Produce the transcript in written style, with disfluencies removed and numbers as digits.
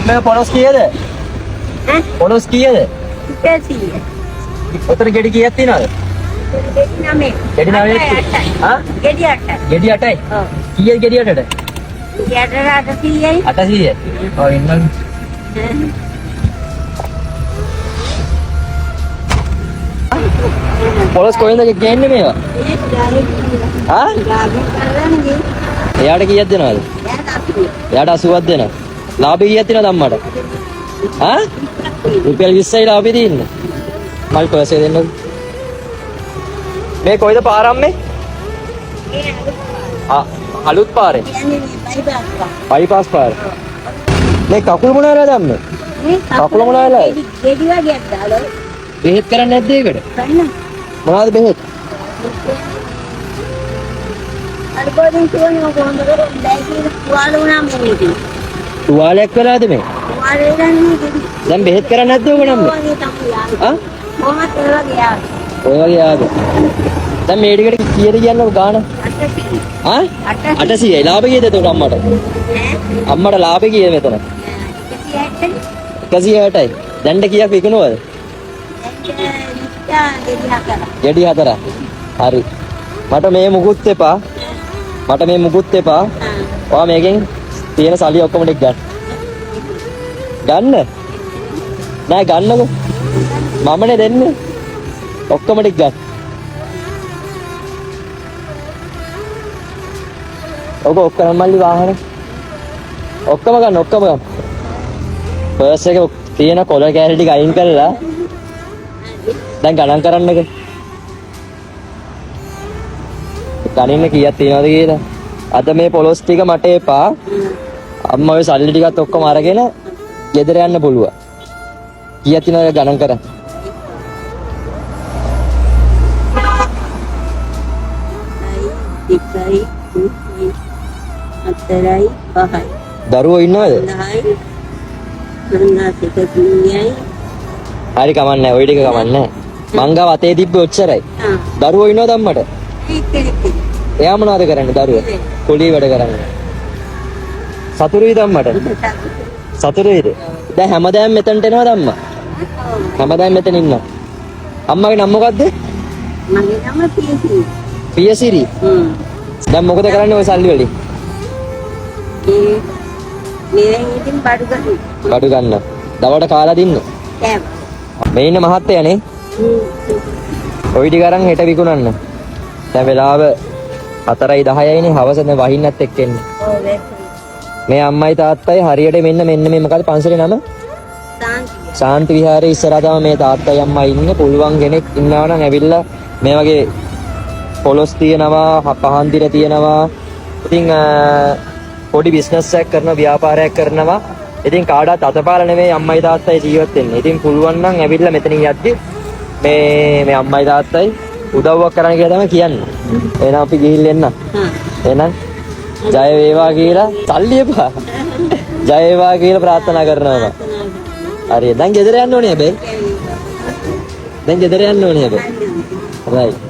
මේ පොලොස් කීයද? පොලොස් කීයද? 100. උතර ගෙඩි කීයක් තියනවද? ගෙඩි 9. හා? ගෙඩි 8. ගෙඩි 8යි. ඔව්. කීයද ගෙඩි 8ට? ගෙඩි 800යි. 800. ඔව් ඉන්න. පොලොස් කොහෙන්ද ගේන්නේ මේවා? හා? එයාට කීයක් දෙනවද? එයාට 80ක් දෙනවා. ලාභය කීයක් තියෙනවද අම්මට? හා? රුපියල් 20යි ලාභය තියෙන්නේ. මල් පර්සේ දෙන්නද? මේ කොයිද පාර අම්මේ? අලුත් පාරේ. බයිපාස් පාර. මේ කකුල් මොන වෙලාවද අම්මේ? කකුල මොන වෙලාවද? ගෙඩි වගේක් දාලා. බෙහෙත් කරන්නේ නැද්ද ඒකට? ගන්න. මොනවද බෙහෙත්? අර පොඩි තුනේ කොහොමද බෑග් තුවාල වුණා මේකේ. තුවාලයක් වෙලාද මේ? තුවාලේ ගන්නේ ගෙඩි. දැන් බෙහෙත් කරන්නේ නැද්ද ඔක නම්? ආ? කොහොමද ඒ වගේ ආ? ඔය වගේ ආද? දැන් මේ ටිකට කීයද කියන්නේ ගාන? 800. ආ? 800යි. ලාභය කීයද එතකොට අම්මට? අම්මට ලාභය කීයද මෙතන? 160යි. දැන්ට කීයක් විකුණුවද? ගෙඩි 4. හරි. මට මේ මුකුත් එපා. ඔයා මේකෙන් තියෙන සල්ලි ඔක්කොම ටික ගන්න. ගන්න? නෑ ගන්නකො. මමනේ දෙන්නේ. ඔක්කොම ටික ගන්න. ඔක්කොම මල්ලි වාහනේ. ඔක්කොම ගන්න. පර්ස් එකේ තියෙන කොල කෑලි ටික අයින් කරලා දැන් ගණන් කරන්නක. ගණන් කීයක් තියෙනවද කියලා. අද මේ පොලොස් ටික මට එපා. අම්මා ඔය සල්ලි ටිකත් ඔක්කොම අරගෙන ගෙදර යන්න පුළුවන්. කීයක් තියෙනවද ගණන් කරන්න. එකයි 4යි 5යි. දරුවෝ ඉන්නවද? 10යි 9යි. හරි කමන්නේ. ඔය ටික කමන්නේ. මං ගාව අතේ තිබ්බේ ඔච්චරයි. දරුවෝ ඉන්නවද අම්මට? එයා මොනවද කරන්නේ දරුවා? කුලී වැඩ කරන්නේ. සතුරුයිද අම්මට? සතුරුයිද? දැන් හැමදාම මෙතනට එනවද අම්මා? හැමදාම මෙතන ඉන්නවා. අම්මගේ නම මොකද්ද? මගේ නම පියසිරි. පියසිරි. දැන් මොකද කරන්නේ ওই සල්ලි වලින්? මේ ඉතින් බඩු ගන්න. දවල්ට කාලා දින්න. මේ ඉන්න මහත්තයානේ. ඔය ටික අරන් හෙට විකුණන්න. දැන් වෙලාව 4යි 10යිනේ හවස දැන් වහින්නත් එක්ක එන්නේ. මේ අම්මයි තාත්තයි හරියට මෙන්න මේ මොකද පන්සලේ නම? ශාන්ති විහාරයේ ඉස්සරහා තමයි මේ තාත්තයි අම්මයි ඉන්නේ. පුළුවන් කෙනෙක් ඉන්නවා නම් ඇවිල්ලා මේ වගේ පොලොස් තියනවා, පහන්දිර තියනවා. ඉතින් පොඩි බිස්නස් එකක් කරන ව්‍යාපාරයක් කරනවා. ඉතින් කාටවත් අතපාර නෙමෙයි අම්මයි තාත්තයි ජීවත් වෙන්නේ. ඉතින් පුළුවන් නම් ඇවිල්ලා මෙතනින් යද්දි මේ අම්මයි තාත්තයි උදව්වක් කරන්න කියලා තමයි කියන්නේ. එහෙනම් අපි ගිහිල්ලා එන්න. එහෙනම් ජය වේවා කියලා සල්ලි එපා. ජය වේවා කියලා ප්‍රාර්ථනා කරනවා. හරි. දැන් ගෙදර යන්න ඕනේ හැබැයි. රයිට්.